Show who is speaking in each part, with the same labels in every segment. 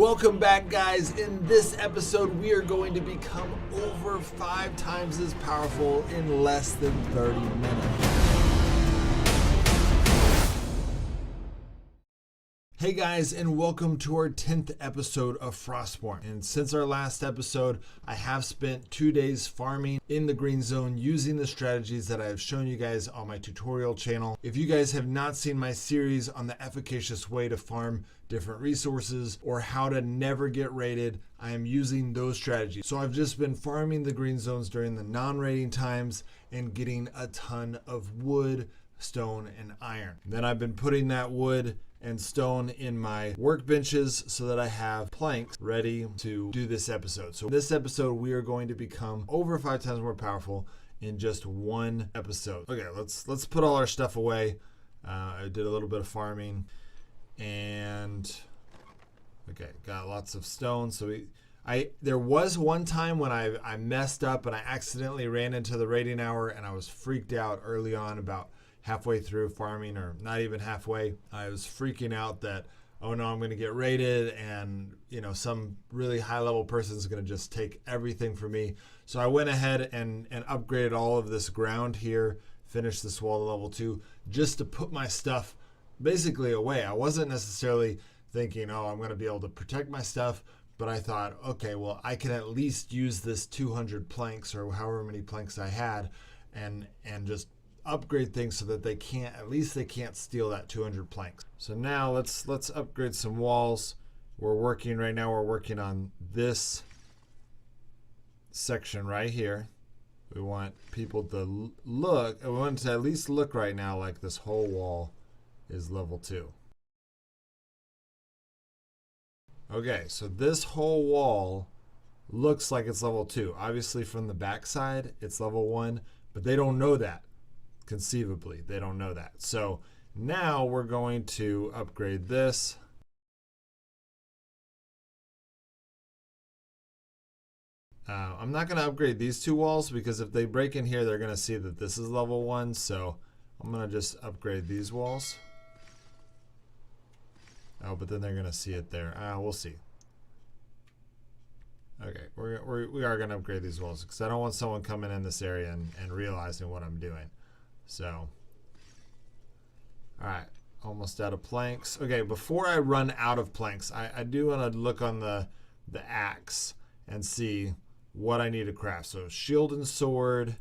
Speaker 1: Welcome back, guys. In this episode, we are going to become over 5 times as powerful in less than 30 minutes. Hey guys, and welcome to our 10th episode of Frostborn. And since our last episode, I have spent 2 days farming in the green zone using the strategies that I have shown you guys on my tutorial channel. If you guys have not seen my series on the efficacious way to farm different resources or how to never get raided, I am using those strategies. So I've just been farming the green zones during the non-raiding times and getting a ton of wood, stone, and iron. Then I've been putting that wood and stone in my workbenches so that I have planks ready to do this episode. So this episode, we are going to become over 5 times more powerful in just one episode. Okay, let's put all our stuff away. I did a little bit of farming and okay, got lots of stone. So there was one time when I messed up and I accidentally ran into the raiding hour and I was freaked out early on about halfway through farming, or not even halfway. I was freaking out that, oh no, I'm going to get raided and some really high level person is going to just take everything from me. So I went ahead and upgraded all of this ground here, finished this wall to level 2 just to put my stuff basically away. I wasn't necessarily thinking, oh, I'm going to be able to protect my stuff, but I thought, okay, well, I can at least use this 200 planks or however many planks I had and just upgrade things so that they can't steal that 200 planks. So now let's upgrade some walls. We're working on this section right here. We want people to look, we want it to at least look right now like this whole wall is level 2. Okay, so this whole wall looks like it's level 2. Obviously from the back side it's level 1, but they don't know that. Conceivably, they don't know that. So now we're going to upgrade this. I'm not going to upgrade these 2 walls because if they break in here, they're going to see that this is level 1. So I'm going to just upgrade these walls. Oh, but then they're going to see it there. We'll see. Okay, we are going to upgrade these walls because I don't want someone coming in this area and realizing what I'm doing. So, all right, almost out of planks. Okay, before I run out of planks, I do want to look on the axe and see what I need to craft. So shield and sword.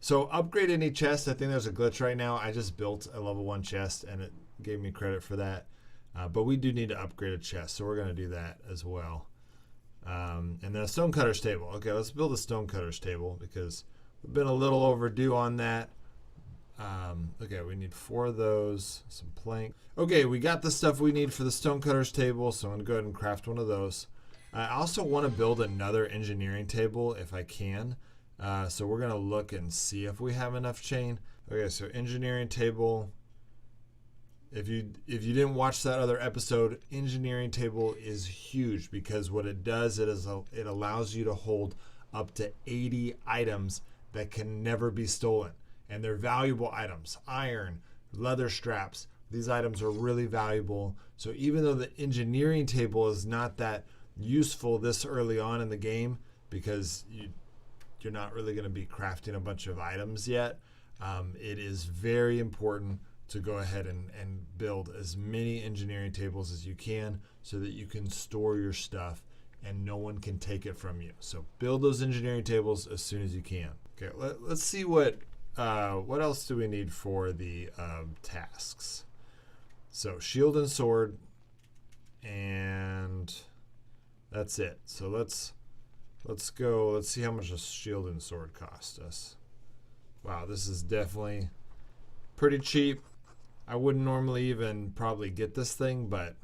Speaker 1: So upgrade any chest. I think there's a glitch right now. I just built a level 1 chest and it gave me credit for that. But we do need to upgrade a chest, so we're going to do that as well. And then a stonecutter's table. Okay, let's build a stonecutter's table because we've been a little overdue on that. Okay, we need 4 of those, some plank. Okay, we got the stuff we need for the stonecutter's table, so I'm going to go ahead and craft one of those. I also want to build another engineering table if I can. So we're going to look and see if we have enough chain. Okay, so engineering table. If you didn't watch that other episode, engineering table is huge because what it does, it allows you to hold up to 80 items that can never be stolen. And they're valuable items. Iron, leather straps. These items are really valuable. So even though the engineering table is not that useful this early on in the game because you're not really going to be crafting a bunch of items yet, it is very important to go ahead and build as many engineering tables as you can so that you can store your stuff and no one can take it from you. So build those engineering tables as soon as you can. Okay, let's see what else do we need for the tasks. So shield and sword, and that's it. So let's go. Let's see how much a shield and sword cost us. Wow, this is definitely pretty cheap. I wouldn't normally even probably get this thing, but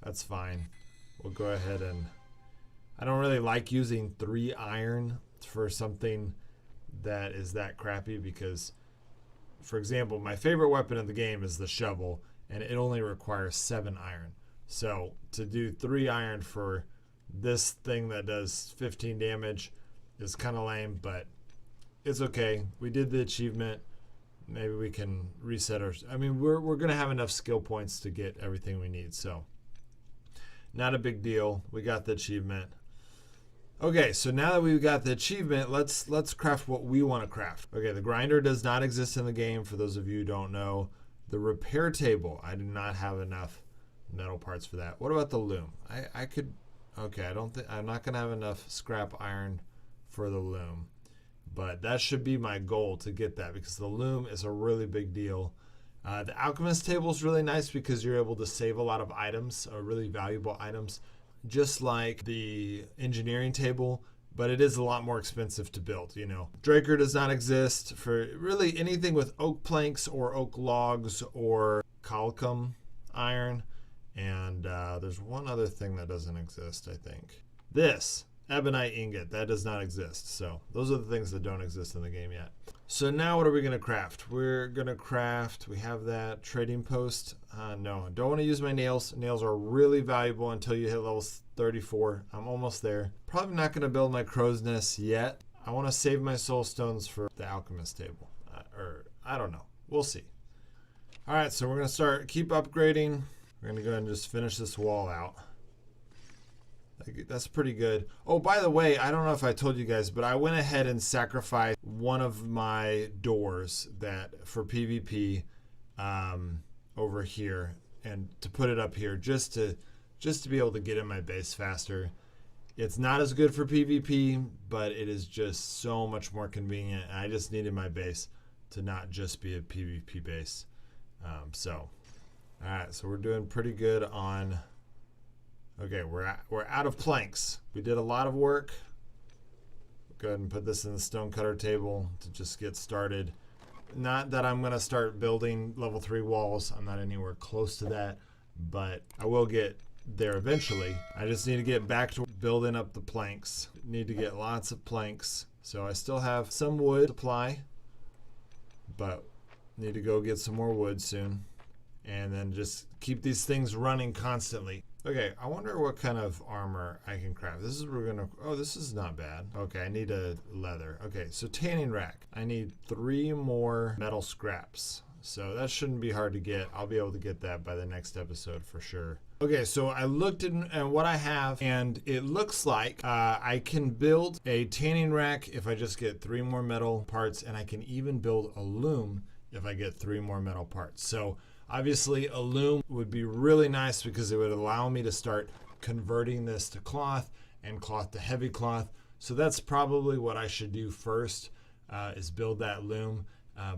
Speaker 1: that's fine. We'll go ahead and I don't really like using 3 iron for something that is that crappy because, for example, my favorite weapon in the game is the shovel and it only requires 7 iron. So to do 3 iron for this thing that does 15 damage is kind of lame, but it's okay. We did the achievement. maybe we can reset our, I mean, we're going to have enough skill points to get everything we need. So not a big deal. We got the achievement. Okay, so now that we've got the achievement, let's craft what we want to craft. Okay, the grinder does not exist in the game, for those of you who don't know. The repair table, I do not have enough metal parts for that. What about the loom? I could, okay, I'm not going to have enough scrap iron for the loom. But that should be my goal, to get that, because the loom is a really big deal. The alchemist table is really nice because you're able to save a lot of items, really valuable items, just like the engineering table, but it is a lot more expensive to build, you know. Draker does not exist for really anything with oak planks or oak logs or calcum iron. And there's one other thing that doesn't exist, I think. This ebonite ingot, that does not exist. So those are the things that don't exist in the game yet. So now what are we going to craft? We're going to craft, we have that trading post. No, I don't want to use my nails. Nails are really valuable until you hit level 34. I'm almost there. Probably not going to build my crow's nest yet. I want to save my soul stones for the alchemist table. Or I don't know. We'll see. All right, so we're going to keep upgrading. We're going to go ahead and just finish this wall out. That's pretty good. Oh, by the way, I don't know if I told you guys, but I went ahead and sacrificed one of my doors that for PvP over here, and to put it up here just to be able to get in my base faster. It's not as good for PvP, but it is just so much more convenient. I just needed my base to not just be a PvP base. All right, so we're doing pretty good on. Okay, we're out of planks. We did a lot of work. Go ahead and put this in the stonecutter table to just get started. Not that I'm going to start building level 3 walls. I'm not anywhere close to that, but I will get there eventually. I just need to get back to building up the planks. Need to get lots of planks. So I still have some wood supply, but need to go get some more wood soon. And then just keep these things running constantly. Okay, I wonder what kind of armor I can craft. This is not bad. Okay, I need a leather. Okay, so tanning rack. I need 3 more metal scraps. So that shouldn't be hard to get. I'll be able to get that by the next episode for sure. Okay, so I looked at what I have, and it looks like I can build a tanning rack if I just get 3 more metal parts, and I can even build a loom if I get 3 more metal parts. So obviously, a loom would be really nice because it would allow me to start converting this to cloth and cloth to heavy cloth. So that's probably what I should do first, is build that loom.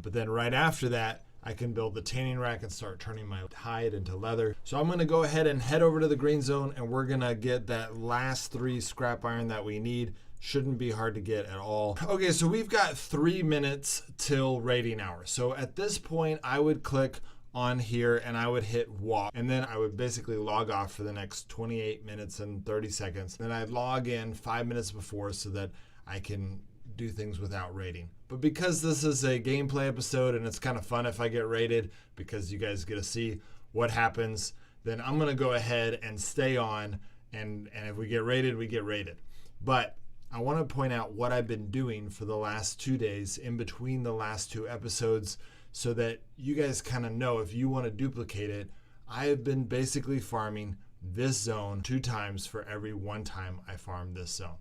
Speaker 1: But then right after that, I can build the tanning rack and start turning my hide into leather. So I'm going to go ahead and head over to the green zone, and we're going to get that last 3 scrap iron that we need. Shouldn't be hard to get at all. Okay, so we've got 3 minutes till raiding hour. So at this point, I would click on here and I would hit walk, and then I would basically log off for the next 28 minutes and 30 seconds. Then I'd log in 5 minutes before so that I can do things without raiding. But because this is a gameplay episode and it's kind of fun if I get raided because you guys get to see what happens, then I'm going to go ahead and stay on, and if we get raided, we get raided. But I want to point out what I've been doing for the last 2 days in between the last 2 episodes, so that you guys kind of know if you want to duplicate it. I have been basically farming this zone 2 times for every 1 time I farm this zone.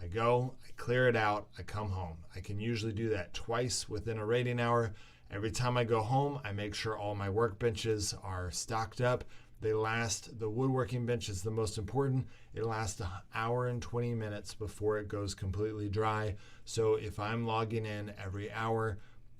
Speaker 1: I go, I clear it out, I come home. I can usually do that twice within a raiding hour. Every time I go home, I make sure all my workbenches are stocked up. They last, the woodworking bench is the most important. It lasts an hour and 20 minutes before it goes completely dry. So if I'm logging in every hour,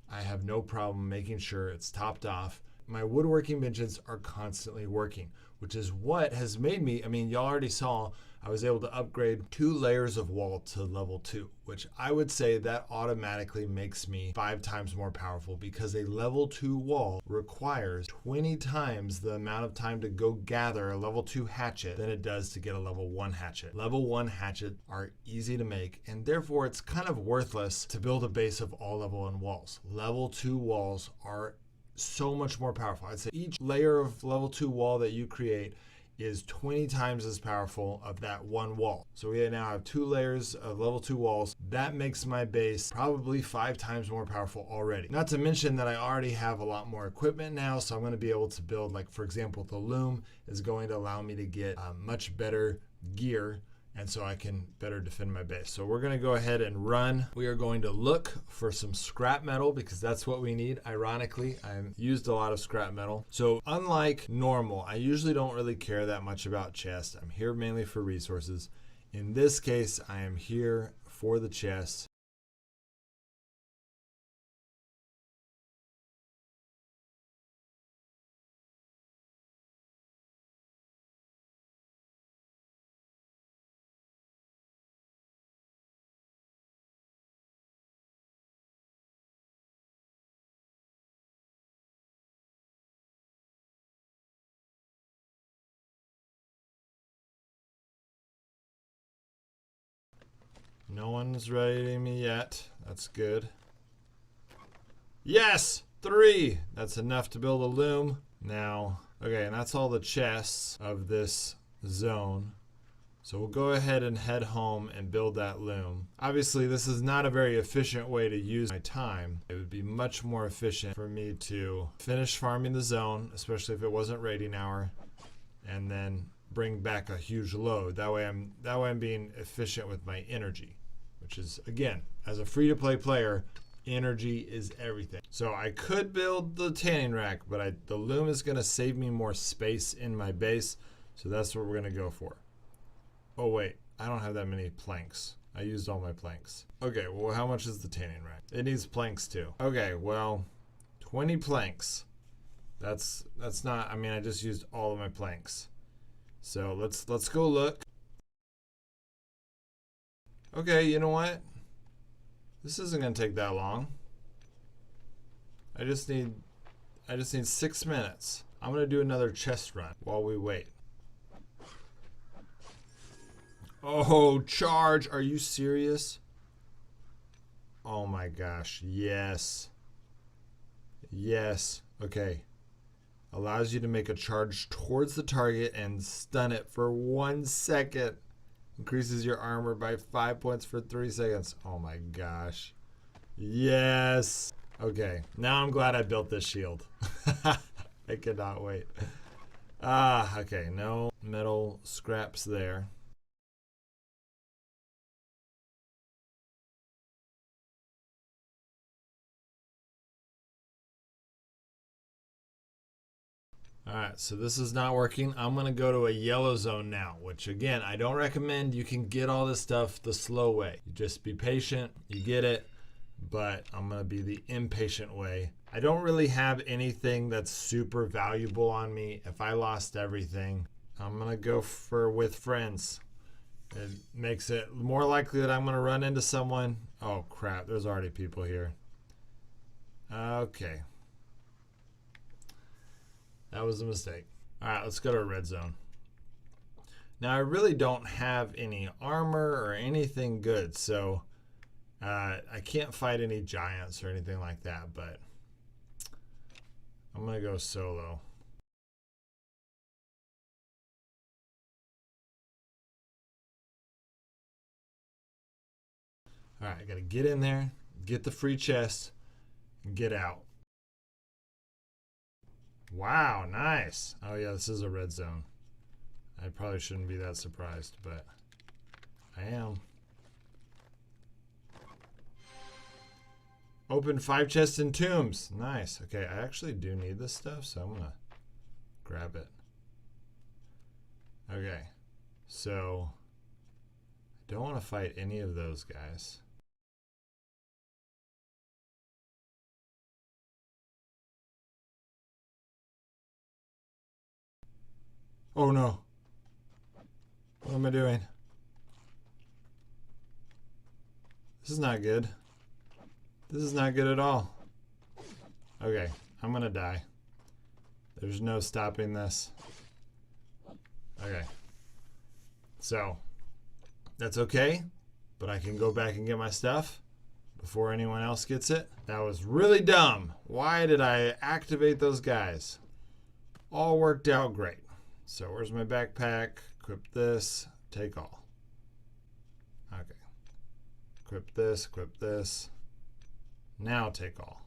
Speaker 1: I have no problem making sure it's topped off. My woodworking benches are constantly working, which is what has made me, I mean, y'all already saw, I was able to upgrade 2 layers of wall to level 2, which I would say that automatically makes me 5 times more powerful, because a level 2 wall requires 20 times the amount of time to go gather a level 2 hatchet than it does to get a level 1 hatchet. Level 1 hatchets are easy to make, and therefore it's kind of worthless to build a base of all level 1 walls. Level 2 walls are so much more powerful. I'd say each layer of level 2 wall that you create is 20 times as powerful of that one wall. So we now have 2 layers of level 2 walls. That makes my base probably 5 times more powerful already. Not to mention that I already have a lot more equipment now, so I'm going to be able to build, like for example, the loom is going to allow me to get much better gear, and so I can better defend my base. So we're going to go ahead and run. We are going to look for some scrap metal because that's what we need. Ironically, I've used a lot of scrap metal. So unlike normal, I usually don't really care that much about chests. I'm here mainly for resources. In this case, I am here for the chest. No one's raiding me yet. That's good. Yes! 3! That's enough to build a loom. Now, okay, and that's all the chests of this zone. So we'll go ahead and head home and build that loom. Obviously, this is not a very efficient way to use my time. It would be much more efficient for me to finish farming the zone, especially if it wasn't raiding hour, and then bring back a huge load. That way I'm being efficient with my energy, which is, again, as a free-to-play player, energy is everything. So I could build the tanning rack, but the loom is going to save me more space in my base, so that's what we're going to go for. Oh wait, I don't have that many planks. I used all my planks. Okay, well, how much is the tanning rack? It needs planks too. Okay, well, 20 planks. That's not, I mean, I just used all of my planks. So let's go look. Okay, you know what? This isn't gonna take that long. I just need 6 minutes. I'm gonna do another chest run while we wait. Oh, charge! Are you serious? Oh my gosh, yes. Yes, okay. Allows you to make a charge towards the target and stun it for 1 second. Increases your armor by 5 points for 3 seconds. Oh my gosh. Yes. Okay, now I'm glad I built this shield. I cannot wait. Okay, no metal scraps there. Alright, so this is not working. I'm going to go to a yellow zone now, which again, I don't recommend. You can get all this stuff the slow way. You just be patient, you get it, but I'm going to be the impatient way. I don't really have anything that's super valuable on me. If I lost everything, I'm going to go for with friends. It makes it more likely that I'm going to run into someone. Oh crap, there's already people here. Okay. That was a mistake. All right, let's go to a red zone. Now, I really don't have any armor or anything good, so I can't fight any giants or anything like that, but I'm going to go solo. All right, I got to get in there, get the free chest, and get out. Wow, nice. Oh yeah, this is a red zone. I probably shouldn't be that surprised, but I am. Open 5 chests and tombs. Nice. Okay, I actually do need this stuff, so I'm gonna grab it. Okay, so I don't want to fight any of those guys. Oh no. What am I doing? This is not good. This is not good at all. Okay, I'm gonna die. There's no stopping this. Okay. So, that's okay, but I can go back and get my stuff before anyone else gets it. That was really dumb. Why did I activate those guys? All worked out great. So where's my backpack? Equip this, take all. Okay. Equip this. Now take all.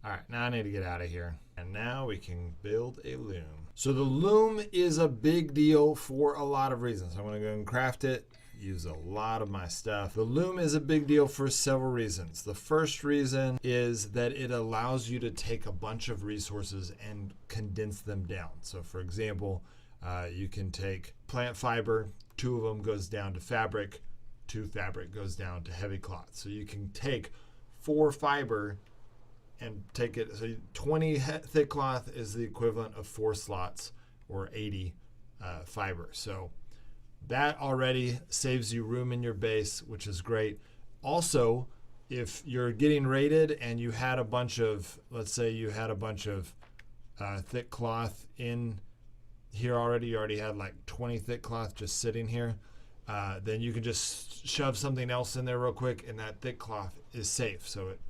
Speaker 1: All right, now I need to get out of here. And now we can build a loom. So the loom is a big deal for a lot of reasons. I'm gonna go and craft it, use a lot of my stuff. The loom is a big deal for several reasons. The first reason is that it allows you to take a bunch of resources and condense them down. So for example, you can take plant fiber, 2 of them goes down to fabric, 2 fabric goes down to heavy cloth. So you can take 4 fiber and take it, so 20 thick cloth is the equivalent of 4 slots or 80 fiber. So that already saves you room in your base, which is great. Also, if you're getting raided and you had a bunch of, let's say you had a bunch of thick cloth in here already, you already had like 20 thick cloth just sitting here, then you can just shove something else in there real quick and that thick cloth is safe. So it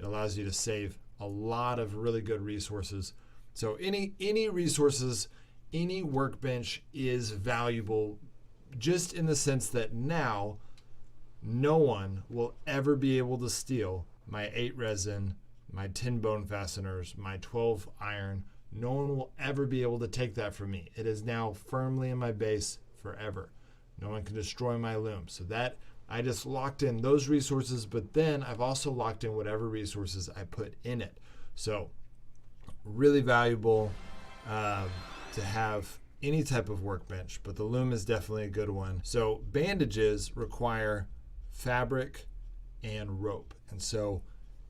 Speaker 1: allows you to save a lot of really good resources. So any resources, any workbench is valuable, just in the sense that now no one will ever be able to steal my 8 resin, my 10 bone fasteners, my 12 iron. No one will ever be able to take that from me. It is now firmly in my base forever. No one can destroy my loom. So that I just locked in those resources, but then I've also locked in whatever resources I put in it. So really valuable to have any type of workbench, but the loom is definitely a good one. So bandages require fabric and rope. And so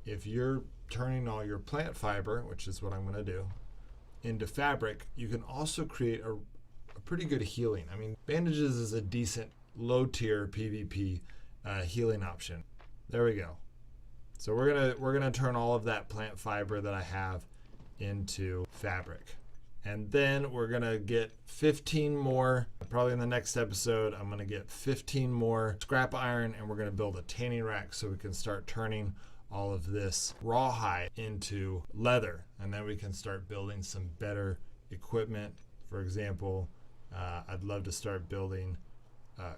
Speaker 1: if you're turning all your plant fiber, which is what I'm gonna do, into fabric, you can also create a pretty good healing. I mean, bandages is a decent low tier PvP healing option. There we go. So we're gonna turn all of that plant fiber that I have into fabric. And then we're gonna get 15 more, probably in the next episode, I'm gonna get 15 more scrap iron and we're gonna build a tanning rack so we can start turning all of this rawhide into leather. And then we can start building some better equipment. For example, I'd love to start building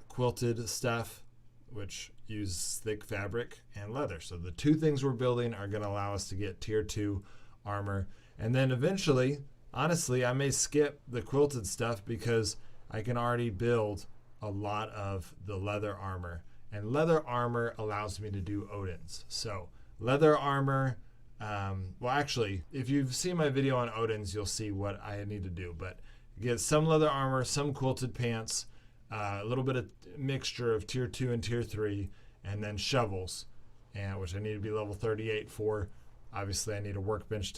Speaker 1: quilted stuff, which use thick fabric and leather. So the 2 things we're building are gonna allow us to get tier 2 armor. And then eventually, honestly, I may skip the quilted stuff because I can already build a lot of the leather armor. And leather armor allows me to do Odins. So leather armor, well actually, if you've seen my video on Odins, you'll see what I need to do. But get some leather armor, some quilted pants, a little bit of mixture of tier 2 and tier 3, and then shovels, and which I need to be level 38 for. Obviously, I need a workbench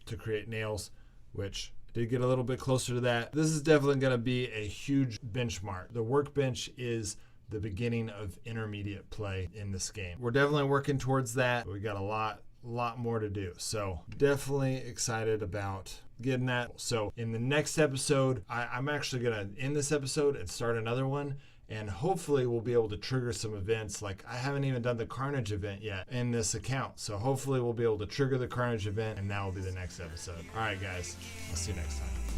Speaker 1: to create nails, which I did get a little bit closer to that. This is definitely going to be a huge benchmark. The workbench is the beginning of intermediate play in this game. We're definitely working towards that. We got a lot more to do. So definitely excited about getting that. So in the next episode, I'm actually gonna end this episode and start another one, and hopefully we'll be able to trigger some events. Like I haven't even done the Carnage event yet in this account. So hopefully we'll be able to trigger the Carnage event, and that will be the next episode. All right, guys, I'll see you next time.